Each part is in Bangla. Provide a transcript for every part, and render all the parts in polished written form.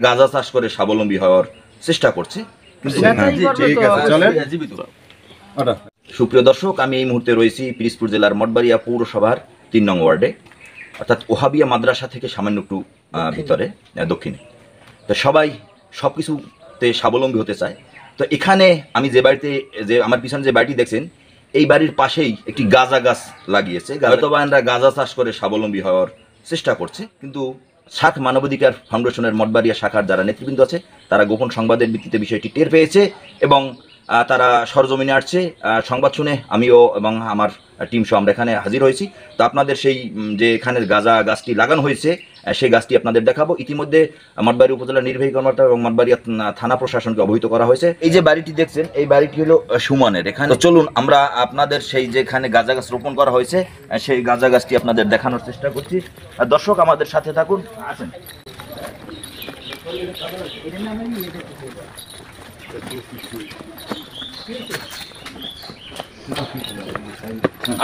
গাঁজা চাষ করে স্বাবলম্বী হওয়ার চেষ্টা করছে। সুপ্রিয় দর্শক, আমি এই মুহূর্তে রয়েছি পিরোজপুর জেলার মঠবাড়িয়া পৌরসভার ৩ নং ওয়ার্ডে, অর্থাৎ ওহাবিয়া মাদ্রাসা থেকে সামান্য একটু ভিতরে দক্ষিণে। তো সবাই সব কিছুতে স্বাবলম্বী হতে চায়। তো এখানে আমি যে আমার পিছনে যে বাড়িটি দেখছেন, এই বাড়ির পাশেই একটি গাঁজা গাছ লাগিয়েছে। গাজাবানরা গাঁজা চাষ করে স্বাবলম্বী হওয়ার চেষ্টা করছে, কিন্তু সাত মানবাধিকার ফাউন্ডেশনের মঠবাড়িয়া শাখার যারা নেতৃবৃন্দ আছে তারা গোপন সংবাদের ভিত্তিতে বিষয়টি টের পেয়েছে এবং তারা সরজমিনে আসছে। সংবাদ শুনে আমিও এবং আমার টিম সহ আমরা এখানে হাজির হয়েছি। তো আপনাদের সেই যে এখানের গাঁজা গাছটি লাগানো হয়েছে সেই গাছটি আপনাদের দেখাবো। ইতিমধ্যে মঠবাড়ি উপজেলা নির্বাহী কর্মকর্তা এবং মঠবাড়িয়া থানা প্রশাসনকে অবহিত করা হয়েছে। এই যে বাড়িটি দেখছেন, এই বাড়িটি হলো সুমনের। এখানে চলুন আমরা আপনাদের সেই যে এখানে গাঁজা গাছ রোপণ করা হয়েছে সেই গাঁজা গাছটি আপনাদের দেখানোর চেষ্টা করছি। দর্শক আমাদের সাথে থাকুন, আসেন।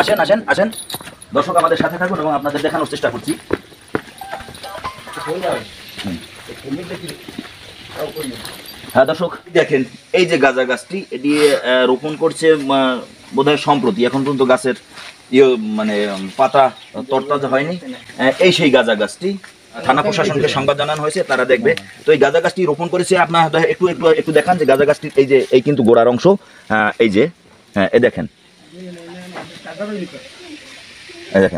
আসেন আসেন আসেন দর্শক আমাদের সাথে থাকুন এবং আপনাদের দেখানোর চেষ্টা করছি। হ্যাঁ দর্শক, দেখেন এই যে গাঁজা গাছটি এটি রোপণ করছে বোধহয় সম্প্রতি, এখন পর্যন্ত গাছের মানে পাতা তরতাজা হয়নি। এই সেই গাঁজা গাছটি থানা প্রশাসনকে সংবাদ জানানো হয়েছে, তারা দেখবে। তো এই গাঁজা গাছটি রোপণ করেছে, আপনার একটু একটু একটু দেখান যে গাঁজা গাছটির এই কিন্তু গোড়ার অংশ, এই যে এই দেখেন।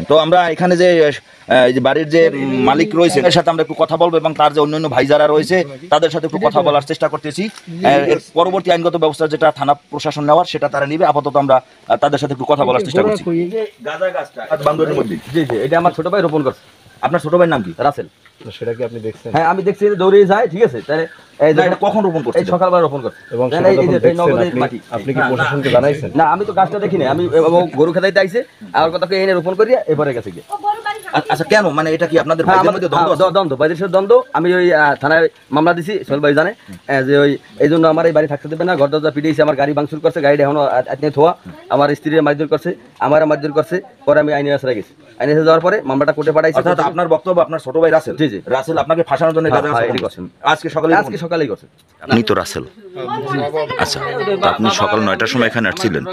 তো আমরা এখানে যে বাড়ির যে মালিক রয়েছে তার সাথে আমরা একটু কথা বলবো এবং তার যে অন্যান্য ভাই যারা রয়েছে তাদের সাথে একটু কথা বলার চেষ্টা করতেছি। পরবর্তী আইনগত ব্যবস্থা যেটা থানা প্রশাসন নেওয়ার সেটা তারা নিবে। আপাতত আমরা তাদের সাথে একটু কথা বলার চেষ্টা করছি। গাঁজা গাছটা বান্দরের মধ্যে, জি জি, এটা আমার ছোট ভাই রোপণ করছে। আপনার ছোট ভাইয়ের নাম কি? রাসেল। সেটা কি আপনি দেখছেন? হ্যাঁ, আমি দেখছি, দৌড়ে যায়। ঠিক আছে, তাহলে এটা কখন রোপণ করছে? এই সকালবেলা রোপণ করছে। এবং আপনি কি প্রশাসনকে জানাইছেন? না, আমি তো গাছটা দেখি না, আমি গরু খেতাইতে আইছে আর কথাকে এনে রোপণ করিয়া এবারে গেছে গিয়ে। আচ্ছা, কেন মানে এটা কি আপনাদের দ্বন্দ্ব? বাইরের সাথে দ্বন্দ্ব। আমি ওই থানায় মামলা দিছি, সোহেল ভাই জানে, যে ওই এই জন্য আমার এই বাড়ি থাকতে দেবে না। ঘর দরজা পিটিয়েছে, আমার গাড়ি ভাঙচুর করছে, গাড়িটা এখনো থোয়া, আমার স্ত্রীর মারধর করছে, আমার মারধর করছে। পরে আমি আইনি আশ্রয় গেছি। আইনি আশ্রয় যাওয়ার পরে মামলাটা কোর্টে পাঠাইছি। অর্থাৎ আপনার বক্তব্য আপনার ছোট ভাই রাসেল? জি জি, রাসেল আপনাকে ফাঁসানোর জন্য আজকে সকালেই করছে। আপনি তো রাসেল? আচ্ছা, আপনি সকাল 9টার সময় এখানে আসছিলেন?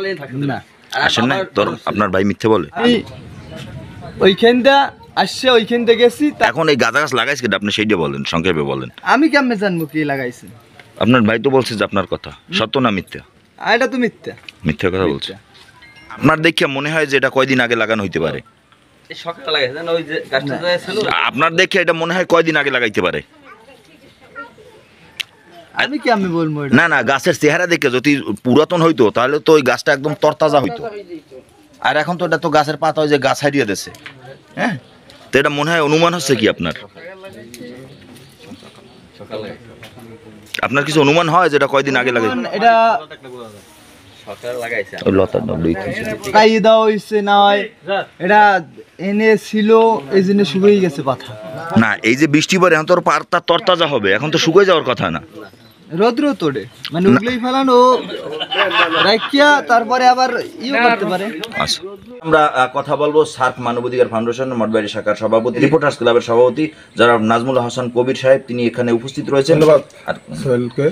আসেন না? ধরুন আপনার ভাই মিথ্যে বলে। ওইখানটা আসছে, ওইখানটা গেছি। এখন এই গাঁজা গাছ লাগাইছে কিনা আপনি সেইটা বলেন, সংক্ষেপে বলেন। আমি কেমনে জানবো কি লাগাইছে? আপনার ভাই তো বলছে যে আপনার কথা সত্য না মিথ্যা? এটা তো মিথ্যা। মিথ্যা কথা বলছে। আপনার দেখে মনে হয় যে এটা কয়দিন আগে লাগানো হইতে পারে? আপনার দেখে এটা মনে হয় কয়দিন আগে লাগাইতে পারে? আমি কি আমি বলবো? না না, গাছের চেহারা দেখে যদি পুরাতন হইতো তাহলে তো ওই গাছটা একদম তরতাজা হইতো। আর এখন তো এটা তো গাছের পাতা ওই যে গাছ হারিয়ে দিয়েছে। হ্যাঁ, তো এটা মনে হয় অনুমান হচ্ছে কি আপনার? আপনার কিছু অনুমান হয় যেটা কয়দিন আগে লাগাই? এটা এটা এনে ছিল, এই জন্য শুকিয়ে গেছে পাতা। না, এই যে বৃষ্টি পরে এখন তোর পাতা তরতাজা হবে, এখন তো শুকিয়ে যাওয়ার কথা না। রৌদ্র তোড়ে মানে উগলেই ফেলানো রাখিয়া তারপরে আবার করতে পারে। আচ্ছা, আমরা কথা বলবো সার্ক মানবাধিকার ফাউন্ডেশন মঠবাড়ি শাখার সভাপতি, রিপোর্টার্স ক্লাবের সভাপতি যারা নাজমুল হাসান কবির সাহেব, তিনি এখানে উপস্থিত রয়েছেন। ধন্যবাদ সোহেলকে।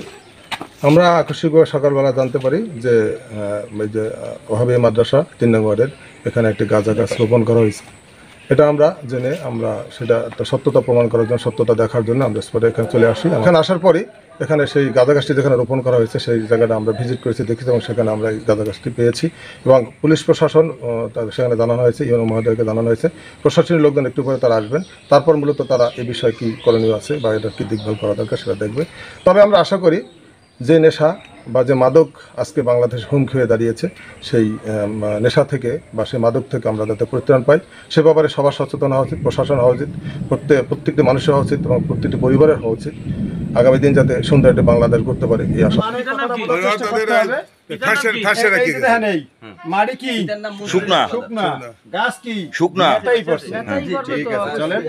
আমরা আকস্মিকভাবে সকালবেলা জানতে পারি যে এই যে ওহাবিয়া মাদ্রাসা 3 নং ওয়ার্ডের এখানে একটি গাঁজা গাছ রোপণ করা হয়েছে। এটা আমরা জেনে আমরা সেটা সত্যতা প্রমাণ করার জন্য, সত্যতা দেখার জন্য আমরা স্পটে এখানে চলে আসি। এখানে আসার পরই এখানে সেই গাঁজা গাছটি যেখানে রোপণ করা হয়েছে সেই জায়গাটা আমরা ভিজিট করেছি, দেখেছি এবং সেখানে আমরা এই গাঁজা গাছটি পেয়েছি এবং পুলিশ প্রশাসন সেখানে জানানো হয়েছে, ইউনো মহোদয়কে জানানো হয়েছে। প্রশাসনিক লোকজন একটু পরে তারা আসবেন, তারপর মূলত তারা এই বিষয়ে কী করণীয় আছে বা এটা কী দেখভাল করা দরকার সেটা দেখবে। তবে আমরা আশা করি যে নেশা বা যে মাদক আজকে বাংলাদেশ হুমকি হয়ে দাঁড়িয়েছে, সেই নেশা থেকে বা সেই মাদক থেকে আমরা যাতে পরিত্রাণ পাই সে ব্যাপারে সবার সচেতন হওয়া উচিত, প্রশাসন হওয়া উচিত, প্রত্যেকটি মানুষের হওয়া উচিত এবং প্রত্যেকটি পরিবারের হওয়া উচিত। আগামী দিন যাতে সুন্দর একটি বাংলাদেশ করতে পারে এই আশা। শুকনা গাছ কি শুকনা। চলেন।